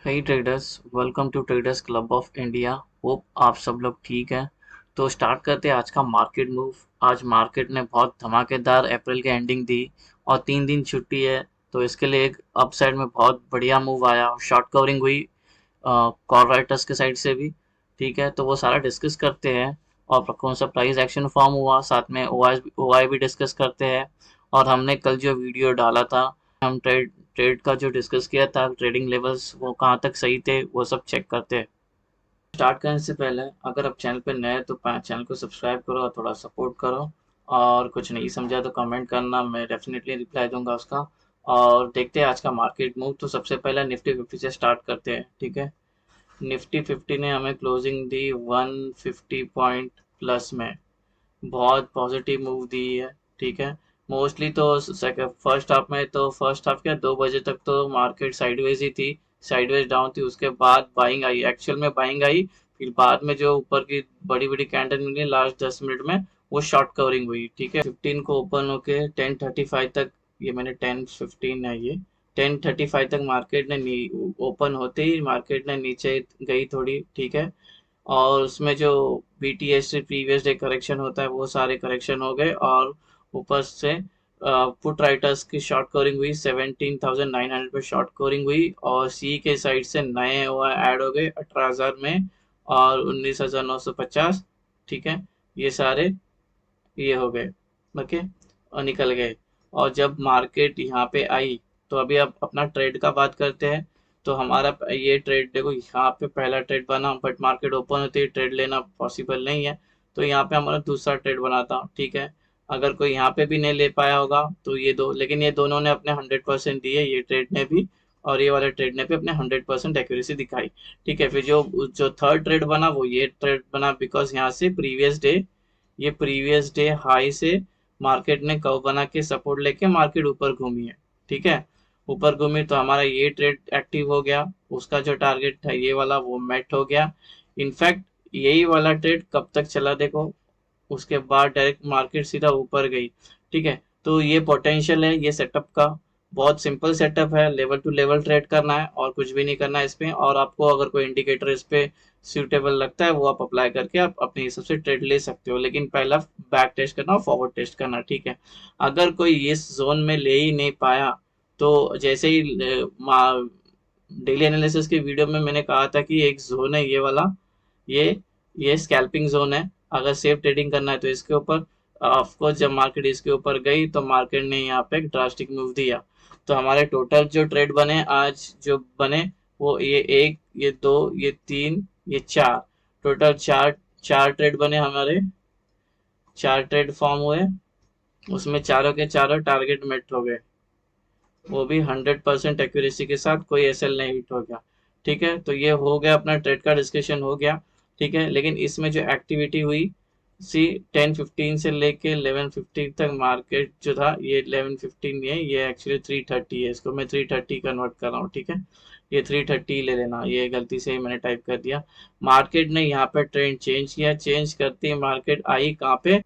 कई traders welcome to traders club of India. Hope आप सब लोग ठीक हैं। तो स्टार्ट करते हैं आज का मार्केट मूव। आज मार्केट ने बहुत धमाकेदार अप्रैल के एंडिंग दी और 3 दिन छुट्टी है, तो इसके लिए एक अपसाइड में बहुत बढ़िया मूव आया। शॉर्ट कवरिंग हुई कॉल राइटर्स के साइड से भी। ठीक है, तो वो सारा डिस्कस करते हैं और कौन सा प्राइस एक्शन फॉर्म हुआ, साथ में ओ आई भी डिस्कस करते हैं। और हमने कल जो वीडियो डाला था, हम ट्रेड ट्रेड का जो डिस्कस किया था, ट्रेडिंग लेवल्स वो कहाँ तक सही थे, वो सब चेक करते हैं। स्टार्ट करने से पहले अगर आप चैनल पे नए हैं तो चैनल को सब्सक्राइब करो और थोड़ा सपोर्ट करो। और कुछ नहीं समझा तो कमेंट करना, मैं डेफिनेटली रिप्लाई दूंगा उसका। और देखते हैं आज का मार्केट मूव। तो सबसे पहले निफ्टी 50 से स्टार्ट करते हैं। ठीक है, निफ्टी 50 ने हमें क्लोजिंग दी 150 पॉइंट प्लस में। बहुत पॉजिटिव मूव दी है। ठीक है, मोस्टली तो फर्स्ट हाफ क्या 2 बजे तक तो मार्केट साइडवेज ही थी, साइडवेज डाउन थी। उसके बाद बाइंग आई, एक्चुअल में बाइंग आई। फिर बाद में जो ऊपर की बड़ी बड़ी कैंडल मिली लास्ट 10 मिनट में, वो शॉर्ट कवरिंग हुई। ठीक है, 15 को ओपन होके 10:35 तक, ये मैंने 10:15 है, ये 10:35 तक मार्केट ने ओपन होते ही मार्केट ने नीचे गई थोड़ी। ठीक है, और उसमें जो बीटीएस से प्रीवियस डे करेक्शन होता है वो सारे करेक्शन हो गए। और ऊपर से पुट राइटर्स की शॉर्ट कवरिंग हुई, 17,900 पे शॉर्ट कवरिंग हुई। और सी के साइड से नए ऐड हो गए 18,000 में और 19,950। ठीक है, ये सारे ये हो गए, ओके, और निकल गए। और जब मार्केट यहाँ पे आई, तो अभी आप अपना ट्रेड का बात करते हैं। तो हमारा ये ट्रेड देखो, यहाँ पे पहला ट्रेड बना, बट मार्केट ओपन होती है ट्रेड लेना पॉसिबल नहीं है। तो यहाँ पे हमारा दूसरा ट्रेड बना था। ठीक है, अगर कोई यहाँ पे भी नहीं ले पाया होगा तो ये दो, लेकिन ये दोनों ने अपने 100% दिए, ये ट्रेड ने भी और ये वाले ट्रेड ने भी अपने 100% एक्यूरेसी दिखाई। ठीक है, फिर जो जो थर्ड ट्रेड बना वो ये ट्रेड बना, बिकॉज यहाँ से प्रीवियस डे हाई से मार्केट ने कर्व बना के सपोर्ट लेके मार्केट ऊपर घूमी है। ठीक है, ऊपर घूमी तो हमारा ये ट्रेड एक्टिव हो गया। उसका जो टारगेट था ये वाला वो मेट हो गया। इनफैक्ट यही वाला ट्रेड कब तक चला देखो, उसके बाद डायरेक्ट मार्केट सीधा ऊपर गई। ठीक है, तो ये पोटेंशियल है ये सेटअप का। बहुत सिंपल सेटअप है, लेवल टू लेवल ट्रेड करना है और कुछ भी नहीं करना है इसमें। और आपको अगर कोई इंडिकेटर इस पे सूटेबल लगता है वो आप अप्लाई करके आप अपने हिसाब से ट्रेड ले सकते हो, लेकिन पहला बैक टेस्ट करना और फॉरवर्ड टेस्ट करना। ठीक है, अगर कोई इस जोन में ले ही नहीं पाया, तो जैसे ही डेली एनालिसिस की वीडियो में मैंने कहा था कि एक जोन है ये वाला, ये ये स्कैल्पिंग जोन है। अगर सेफ ट्रेडिंग करना है तो इसके ऊपर, ऑफकोर्स जब मार्केट इसके ऊपर गई तो मार्केट ने यहाँ पे एक ड्रास्टिक मूव दिया। तो हमारे टोटल जो ट्रेड बने आज जो बने, वो ये एक, ये दो, ये तीन, ये चार, टोटल चार चार ट्रेड बने हमारे। चार ट्रेड फॉर्म हुए, उसमें चारों के चारों टारगेट मेट हो गए, वो भी 100% एक्यूरेसी के साथ, कोई एसएल नहीं हिट हो गया। ठीक है, तो ये हो गया, अपना ट्रेड का डिस्कशन हो गया। ठीक है, लेकिन इसमें जो एक्टिविटी हुई, सी 10:15 से लेके 11:15 तक मार्केट जो था, ये 11:15 है, ये एक्चुअली 3:30 है, इसको मैं 3:30 कन्वर्ट कर रहा हूँ। ठीक है, ये 3:30 ले लेना, ये गलती से ही मैंने टाइप कर दिया। मार्केट ने यहाँ पे ट्रेंड चेंज किया, चेंज करते ही मार्केट आई कहाँ पे,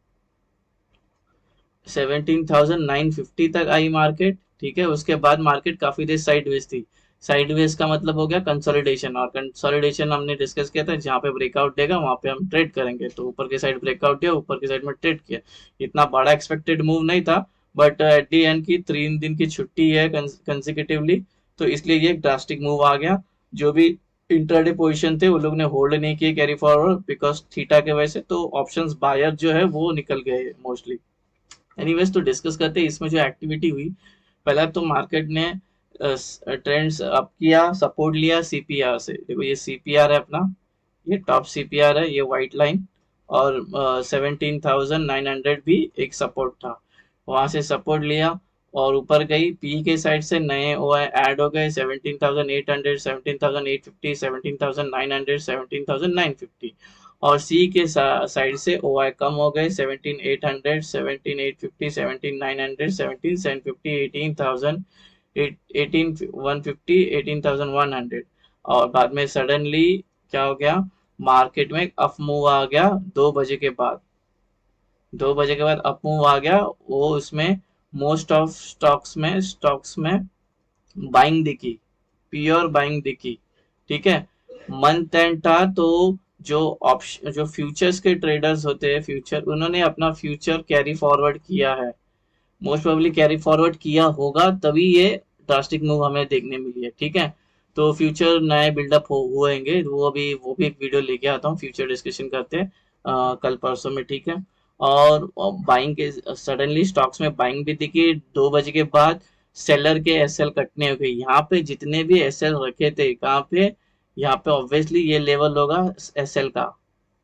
17,950 तक आई मार्केट। ठीक है, उसके बाद मार्केट काफी देर साइडवेज थी। साइडवेज का मतलब हो गया कंसोलिडेशन, और कंसोलिडेशन हमने डिस्कस किया था, जहाँ पे ब्रेकआउट देगा वहां पे हम ट्रेड करेंगे। तो ऊपर के साइड ब्रेकआउट दिया, ऊपर की साइड में ट्रेड किया। इतना बड़ा एक्सपेक्टेड मूव नहीं था, बट एट दी एंड की 3 दिन की छुट्टी है कंसिक्यूटिवली, तो इसलिए ये एक ड्रास्टिक मूव आ गया। जो भी इंट्राडे पोजीशन थे वो लोग ने होल्ड नहीं किए कैरी फॉरवर्ड, बिकॉज थीटा के वजह से, तो ऑप्शंस बायर जो है वो निकल गए मोस्टली। एनीवेज, तो डिस्कस करते हैं इसमें जो एक्टिविटी हुई। पहला तो मार्केट ने ट्रेंड्स अप किया, सपोर्ट लिया सीपीआर से। देखो ये सीपीआर है अपना, ये टॉप सीपीआर है, ये व्हाइट लाइन। और 17,900 भी एक सपोर्ट था, वहां से सपोर्ट लिया और ऊपर गई। पी के साइड से नए ओ ऐड हो गए, 17,800, 17,850, 17,900, 17,950। और सी के साइड से ओ आई कम हो गए, 17,800, 17,850, 17,900, 17,750, 18,000, 18,150, 18,100। और बाद में सडनली क्या हो गया, मार्केट में अप मूव आ गया 2 बजे के बाद। 2 बजे के बाद अप मूव आ गया, वो उसमें मोस्ट ऑफ स्टॉक्स में बाइंग दिखी, प्योर बाइंग दिखी। ठीक है। मंथ एंड था, तो जो ऑप्शन, जो फ्यूचर्स के ट्रेडर्स होते हैं फ्यूचर, उन्होंने अपना फ्यूचर कैरी फॉरवर्ड किया है, मोस्ट प्रोबेबली कैरी फॉरवर्ड किया होगा, तभी ये ड्रास्टिक मूव हमें देखने मिली है। ठीक है। तो फ्यूचर नए बिल्डअप होएंगे, वो भी एक वीडियो लेके आता हूँ, फ्यूचर डिस्कशन करते हैं कल परसों में। ठीक है। और बाइंग के सडनली स्टॉक्स में बाइंग भी दिखी 2 बजे के बाद। सेलर के एसएल कटने हो गए, यहाँ पे जितने भी एसएल रखे थे कहाँ पे, यहाँ पे ऑब्वियसली ये लेवल होगा एसएल का,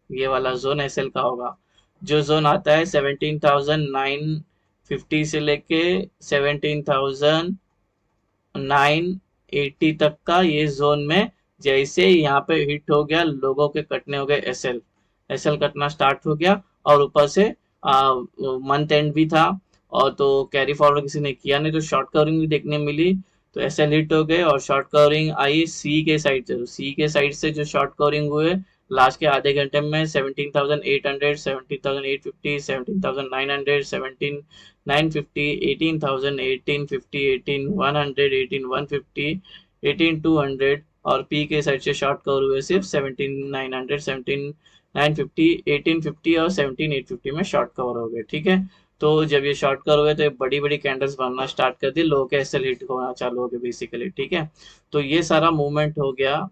ये वाला जोन एसएल का होगा। जो जोन आता है 17,950 से लेके 17,980 तक का, ये जोन में जैसे यहाँ पे हिट हो गया, लोगों के कटने हो गए एसएल, एसएल कटना स्टार्ट हो गया। और ऊपर से मंथ एंड भी था, और तो कैरी फॉरवर्ड किसी ने किया नहीं, तो शॉर्ट कवरिंग भी देखने मिली। तो एसएल हिट हो गए और शॉर्ट कवरिंग आई सी के साइड से, तो सी के साइड से जो शॉर्ट कवरिंग हुए लास्ट के आधे घंटे में 17,800, 17,850, 17,900, 17,950, 18,000, 1850, 18,100, 18,150, 18,200, और पी के साइड से शॉर्ट कवर हुए सिर्फ 17,900, 17,950, 1850 और 17,850 में शॉर्ट कवर हो गए। ठीक है। तो जब ये शॉर्ट कवर हो गए तो ये बड़ी बड़ी कैंडल्स बनना स्टार्ट कर दी, लोगों के एसएल हिट होना चालू हो गए बेसिकली। ठीक है। तो ये सारा मूवमेंट हो गया,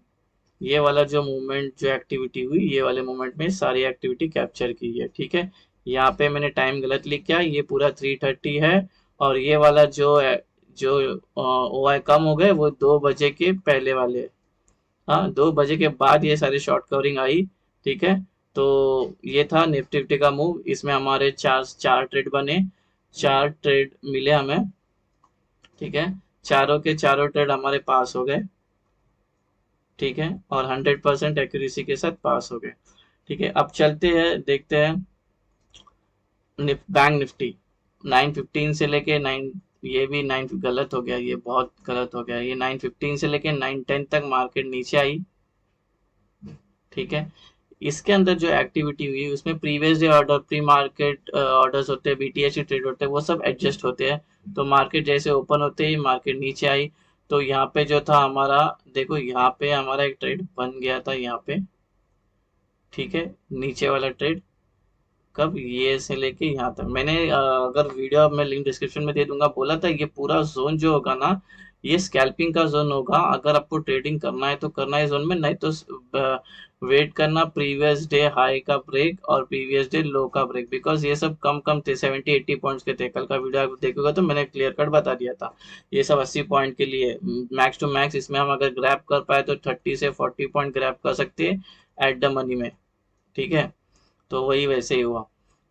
ये वाला जो मूवमेंट, जो एक्टिविटी हुई, ये वाले मूवमेंट में सारी एक्टिविटी कैप्चर की है। ठीक है। यहाँ पे मैंने टाइम गलत लिखा, ये पूरा 3:30 है, और ये वाला जो ओ आई कम हो गए वो 2 बजे के पहले वाले। हाँ, 2 बजे के बाद ये सारी शॉर्ट कवरिंग आई। ठीक है। तो ये था निफ्टी फिफ्टी का मूव, इसमें हमारे चार चार ट्रेड बने, 4 ट्रेड मिले हमें। ठीक है। चारों के चारों ट्रेड हमारे पास हो गए। ठीक है। और 100% एक्यूरेसी के साथ पास हो गए। ठीक है। अब चलते हैं, देखते हैं बैंक निफ्टी 9:15 से लेके 9, ये भी 9 गलत हो गया, ये बहुत गलत हो गया, ये 9:15 से लेके 9:10 तक मार्केट नीचे आई। ठीक है। इसके अंदर जो एक्टिविटी हुई उसमें previous day order, pre market orders होते हैं, बीटीएच ट्रेड होते हैं, वो सब एडजस्ट होते हैं। तो मार्केट जैसे ओपन होते ही मार्केट नीचे आई। तो यहाँ पे जो था हमारा, देखो यहाँ पे हमारा एक ट्रेड बन गया था यहाँ पे। ठीक है। नीचे वाला ट्रेड कब, ये से लेके यहाँ तक मैंने अगर वीडियो मैं लिंक डिस्क्रिप्शन में दे दूंगा, बोला था ये पूरा जोन जो होगा ना, ये स्कैल्पिंग का जोन होगा। अगर आपको ट्रेडिंग करना है तो करना है जोन में, नहीं तो वेट करना प्रीवियस डे हाई का ब्रेक और प्रीवियस डे लो का ब्रेक, बिकॉज ये सब कम कम थे, 70-80 पॉइंट्स के थे। कल का वीडियो आप देखोगे तो मैंने क्लियर कट बता दिया था, ये सब 80 पॉइंट के लिए मैक्स टू मैक्स। इसमें हम अगर ग्रैप कर पाए तो 30 से 40 पॉइंट ग्रैप कर सकते हैं एट द मनी में। ठीक है। तो वही वैसे ही हुआ।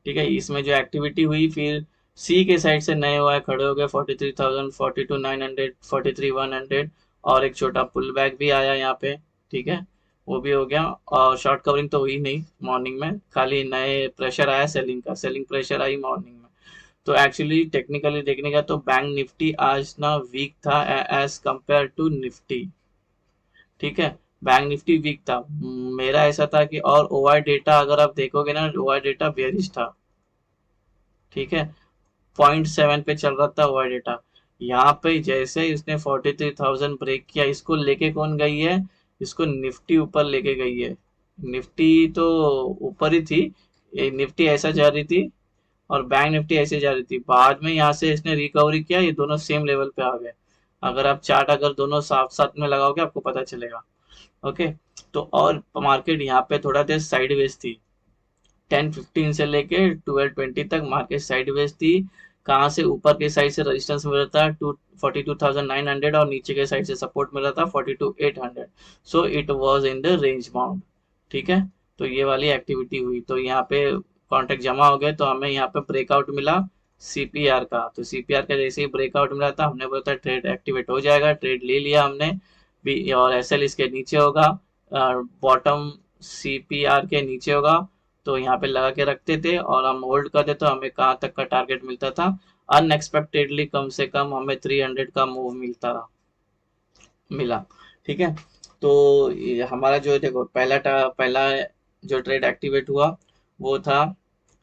ठीक है। इसमें जो एक्टिविटी हुई, फिर सी के साइड से नए हुआ है, खड़े हो गए 43,000, 42,900, 43,100, और एक छोटा पुल बैक भी आया यहाँ पे। ठीक है। वो भी हो गया, और शॉर्ट कवरिंग तो हुई नहीं मॉर्निंग में, खाली नए प्रेशर आया सेलिंग का, सेलिंग प्रेशर आई मॉर्निंग में। तो एक्चुअली टेक्निकली देखने का तो बैंक निफ्टी आज ना वीक था एज कंपेयर टू निफ्टी। ठीक है। बैंक निफ्टी वीक था, मेरा ऐसा था कि, और ओआई डेटा अगर आप देखोगे ना, ओआई डेटा बेरिश था। ठीक है। 0.7 पे चल रहा था ओआई डेटा। यहाँ पे जैसे इसने 43,000 ब्रेक किया, इसको लेके कौन गई है, इसको निफ्टी ऊपर लेके गई है। निफ्टी तो ऊपर ही थी, ये निफ्टी ऐसा जा रही थी और बैंक निफ्टी ऐसे जा रही थी, बाद में यहाँ से इसने रिकवरी किया, ये दोनों सेम लेवल पे आ गए। अगर आप चार्ट अगर दोनों साथ साथ में लगाओगे आपको पता चलेगा। ओके। तो और मार्केट यहाँ पे थोड़ा देर साइडवेज थी, 10:15 से लेके 12:20 तक मार्केट साइडवेज थी। कहाँ से, ऊपर के साइड से रेजिस्टेंस मिल रहा था 42,900, और नीचे के साइड से सपोर्ट मिल रहा था 42,800। So it was in the range bound. ठीक है। तो ये वाली एक्टिविटी हुई, तो यहाँ पे कॉन्ट्रैक्ट जमा हो गए, तो हमें यहाँ पे ब्रेकआउट मिला सीपीआर का। तो सीपीआर का जैसे ही ब्रेकआउट मिला था, हमने बोला था ट्रेड एक्टिवेट हो जाएगा, ट्रेड ले लिया हमने भी, और एसएल इसके नीचे होगा, बॉटम सीपीआर के नीचे होगा, तो यहाँ पे लगा के रखते थे और हम होल्ड करते, तो हमें कहाँ तक का टारगेट मिलता था, अनएक्सपेक्टेडली कम से कम हमें 300 का मूव मिला। ठीक है। तो ये हमारा जो, देखो पहला जो ट्रेड एक्टिवेट हुआ वो था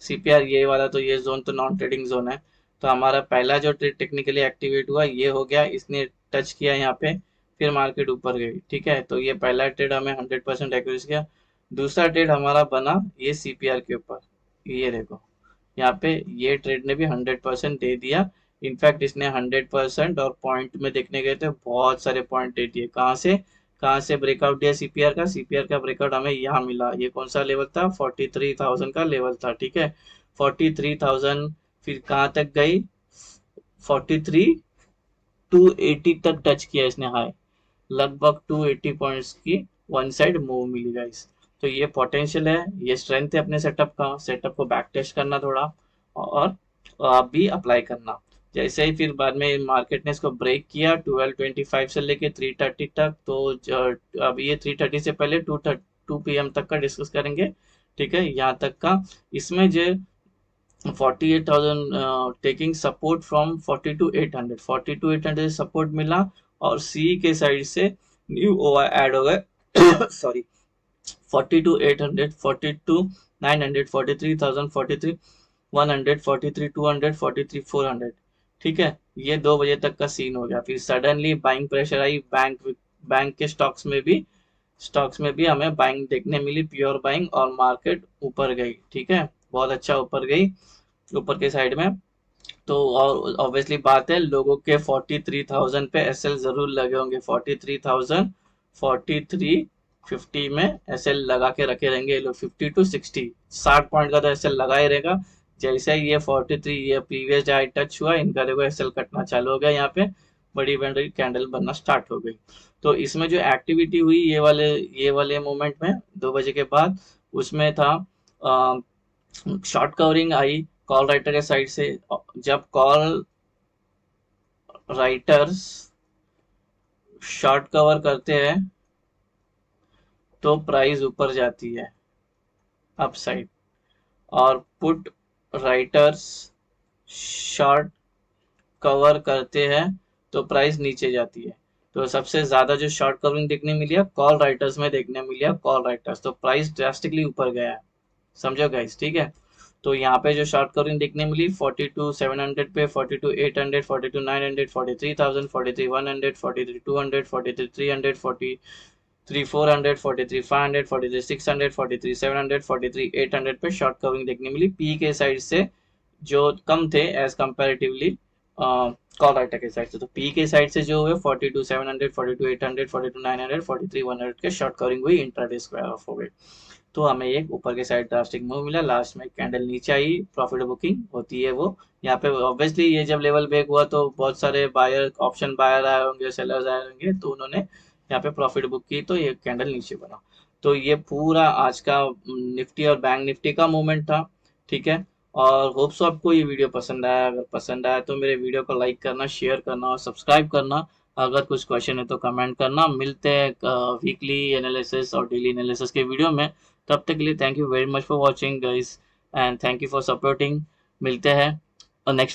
सीपीआर, ये वाला, तो ये जोन तो नॉन ट्रेडिंग जोन है। तो हमारा पहला जो ट्रेड टेक्निकली एक्टिवेट हुआ ये हो गया, इसने टच किया यहाँ पे फिर मार्केट ऊपर गई, ठीक है। तो ये पहला ट्रेड हमें 100% एक्यूरेसी किया। दूसरा ट्रेड हमारा बना ये सीपीआर के ऊपर, ये देखो यहाँ पे ये ट्रेड ने भी 100% दे दिया। इनफैक्ट इसने 100% और पॉइंट में देखने गए थे बहुत सारे पॉइंट दे दिए। कहाँ से ब्रेकआउट दिया सीपीआर का ब्रेकआउट हमें यहाँ मिला। ये कौन सा लेवल था, 43,000 का लेवल था, ठीक है। 43,000 फिर कहाँ तक गई, 43,280 तक टच किया इसने हाई। लगभग 280 पॉइंट्स की वन साइड मूव मिली गाइस। तो ये पोटेंशियल है, ये स्ट्रेंथ है अपने सेटअप को बैक टेस्ट करना थोड़ा, और आप भी अप्लाई करना। जैसे ही फिर बाद में मार्केट ने इसको ब्रेक किया 1225 से लेके 330 तक, तो अब ये 330 से पहले 2 PM तक का डिस्कस करेंगे, ठीक है, यहाँ तक का। इसमें जो 48,000 taking support from 40 to 800 support मिला, और सी के साइड से न्यू ओवर ऐड हो गए सॉरी 40 to 800, 42,900, 43,000, 43,100, 43,200, 43,400, ठीक है। ये 2 बजे तक का सीन हो गया। फिर suddenly buying pressure I, bank के स्टॉक्स में भी हमें बाइंग देखने मिली, प्योर बाइंग, और मार्केट ऊपर गई, ठीक है, बहुत अच्छा ऊपर गई, ऊपर के साइड में। तो और ऑब्वियसली बात है, लोगों के 43,000 पे एसएल जरूर लगे होंगे। 43,000, 4350 में एसएल लगा के रखे रहेंगे ये लोग। 50 to 60, 60 पॉइंट का तो एसएल लगा ही रहेगा। जैसे ही ये 43 ये प्रीवियस हाई टच हुआ, इनका देखो एसएल कटना चालू हो गया, यहाँ पे बड़ी बड़ी कैंडल बनना स्टार्ट हो गई। तो इसमें जो एक्टिविटी हुई ये वाले मोमेंट में 2 बजे के बाद, उसमें था short covering I call writer के साइड से। जब कॉल राइटर्स शॉर्ट कवर करते हैं तो प्राइस ऊपर जाती है अपसाइड, और पुट राइटर्स शॉर्ट कवर करते हैं तो प्राइस नीचे जाती है। तो सबसे ज्यादा जो शॉर्ट कवरिंग देखने मिली है कॉल राइटर्स में देखने मिली है, कॉल राइटर्स, तो प्राइस ड्रास्टिकली ऊपर गया है, समझो गाइस, ठीक है। तो यहाँ पे जो शॉर्ट कवरिंग देखने मिली 42,700 पे, 42,800, 42,900, 43,000, 43,100, 43,200, 43,300, 43,400, 43,500, 43,600, 43,700, 43,800 पे शॉर्ट कवरिंग देखने मिली पी के साइड से, जो कम थे एज कंपेरेटिवली कॉल राइटर के साइड से। तो पी के साइड से जो हुए 42,700, 42,800, 42,900, 43,100 के शॉर्ट कवरिंग हुई, इंट्राडे स्क्वायर ऑफ हो गई। तो हमें एक ऊपर के साइड ड्रास्टिक मूव मिला, लास्ट में कैंडल नीचे आई, प्रॉफिट बुकिंग होती है वो यहाँ पे। ऑब्वियसली ये जब लेवल ब्रेक हुआ तो बहुत सारे बायर, ऑप्शन बायर आए होंगे, सेलर्स आए होंगे, तो उन्होंने यहाँ पे प्रॉफिट बुक की, तो ये कैंडल नीचे बना। तो ये पूरा आज का निफ्टी और बैंक निफ्टी का मूवमेंट था, ठीक है। और होप्स आपको ये वीडियो पसंद आया। अगर पसंद आया तो मेरे वीडियो को लाइक करना, शेयर करना और सब्सक्राइब करना। अगर कुछ क्वेश्चन है तो कमेंट करना। मिलते हैं वीकली एनालिसिस और डेली एनालिसिस के वीडियो में। तब तक के लिए thank you very much for watching guys, and thank you for supporting. मिलते हैं नेक्स्ट